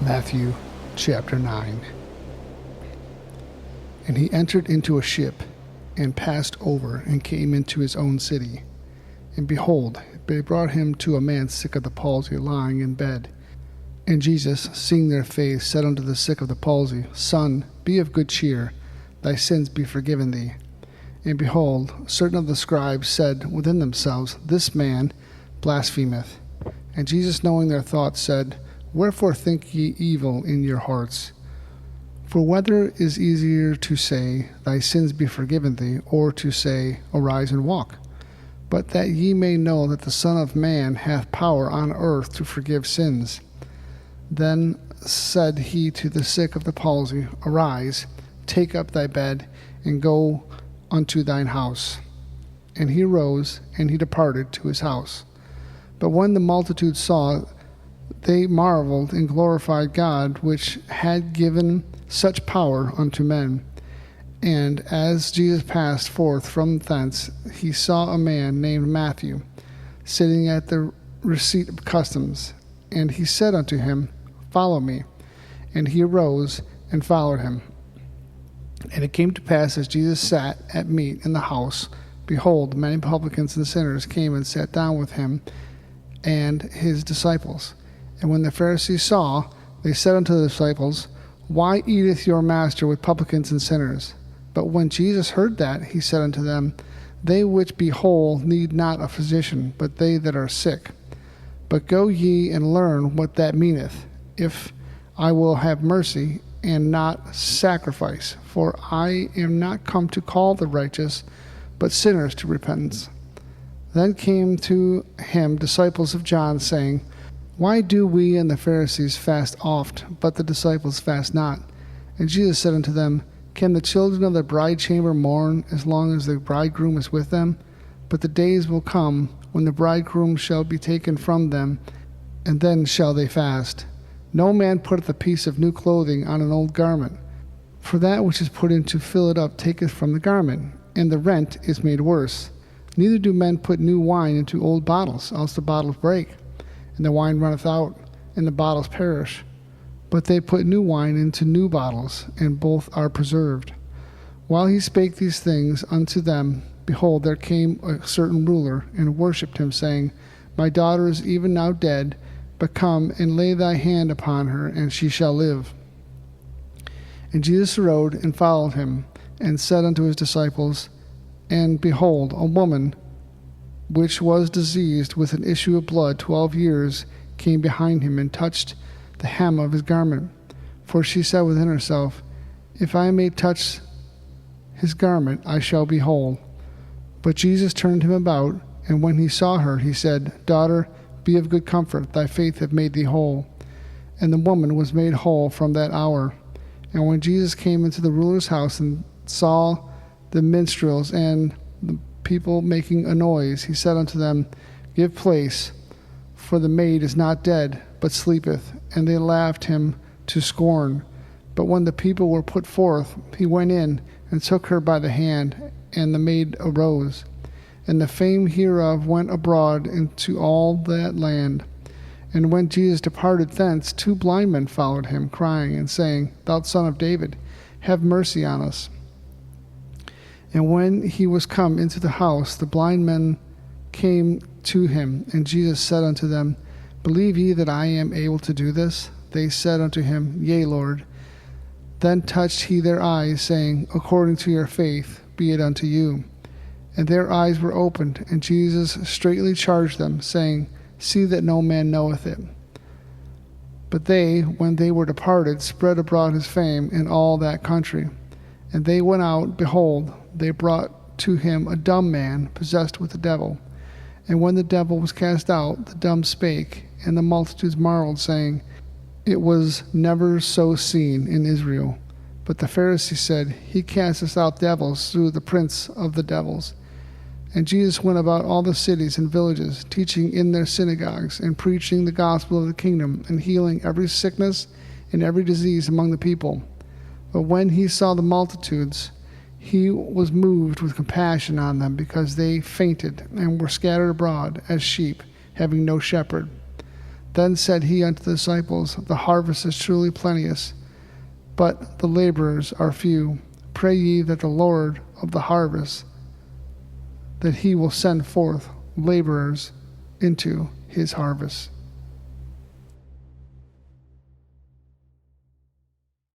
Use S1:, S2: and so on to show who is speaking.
S1: Matthew chapter 9. And he entered into a ship, and passed over, and came into his own city. And behold, they brought him to a man sick of the palsy, lying in bed. And Jesus, seeing their faith, said unto the sick of the palsy, Son, be of good cheer, thy sins be forgiven thee. And behold, certain of the scribes said within themselves, This man blasphemeth. And Jesus, knowing their thoughts, said, Wherefore think ye evil in your hearts? For whether is easier to say, Thy sins be forgiven thee, or to say, Arise and walk? But that ye may know that the Son of Man hath power on earth to forgive sins. Then said he to the sick of the palsy, Arise, take up thy bed, and go unto thine house. And he arose, and he departed to his house. But when the multitude saw, they marveled and glorified God, which had given such power unto men. And as Jesus passed forth from thence, he saw a man named Matthew sitting at the receipt of customs. And he said unto him, Follow me. And he arose and followed him. And it came to pass, as Jesus sat at meat in the house, behold, many publicans and sinners came and sat down with him and his disciples. And when the Pharisees saw, they said unto the disciples, Why eateth your master with publicans and sinners? But when Jesus heard that, he said unto them, They which be whole need not a physician, but they that are sick. But go ye and learn what that meaneth, if I will have mercy and not sacrifice. For I am not come to call the righteous, but sinners to repentance. Then came to him disciples of John, saying, Why do we and the Pharisees fast oft, but the disciples fast not? And Jesus said unto them, Can the children of the bride chamber mourn as long as the bridegroom is with them? But the days will come when the bridegroom shall be taken from them, and then shall they fast. No man putteth a piece of new clothing on an old garment, for that which is put in to fill it up taketh from the garment, and the rent is made worse. Neither do men put new wine into old bottles, else the bottles break, and the wine runneth out, and the bottles perish. But they put new wine into new bottles, and both are preserved. While he spake these things unto them, behold, there came a certain ruler, and worshipped him, saying, My daughter is even now dead, but come and lay thy hand upon her, and she shall live. And Jesus arose and followed him, and said unto his disciples, And behold, a woman which was diseased with an issue of blood 12 years came behind him, and touched the hem of his garment. For she said within herself, If I may touch his garment, I shall be whole. But Jesus turned him about, and when he saw her, he said, Daughter, be of good comfort, thy faith hath made thee whole. And the woman was made whole from that hour. And when Jesus came into the ruler's house and saw the minstrels and the people making a noise, he said unto them, Give place, for the maid is not dead, but sleepeth. And they laughed him to scorn. But when the people were put forth, he went in and took her by the hand, and the maid arose. And the fame hereof went abroad into all that land. And when Jesus departed thence, 2 blind men followed him, crying and saying, Thou Son of David, have mercy on us. And when he was come into the house, the blind men came to him, and Jesus said unto them, Believe ye that I am able to do this? They said unto him, Yea, Lord. Then touched he their eyes, saying, According to your faith be it unto you. And their eyes were opened, and Jesus straitly charged them, saying, See that no man knoweth it. But they, when they were departed, spread abroad his fame in all that country. And they went out, behold, they brought to him a dumb man, possessed with the devil. And when the devil was cast out, the dumb spake, and the multitudes marveled, saying, It was never so seen in Israel. But the Pharisees said, He casteth out devils through the prince of the devils. And Jesus went about all the cities and villages, teaching in their synagogues, and preaching the gospel of the kingdom, and healing every sickness and every disease among the people. But when he saw the multitudes, he was moved with compassion on them, because they fainted and were scattered abroad as sheep, having no shepherd. Then said he unto the disciples, The harvest is truly plenteous, but the laborers are few. Pray ye that the Lord of the harvest, that he will send forth laborers into his harvest.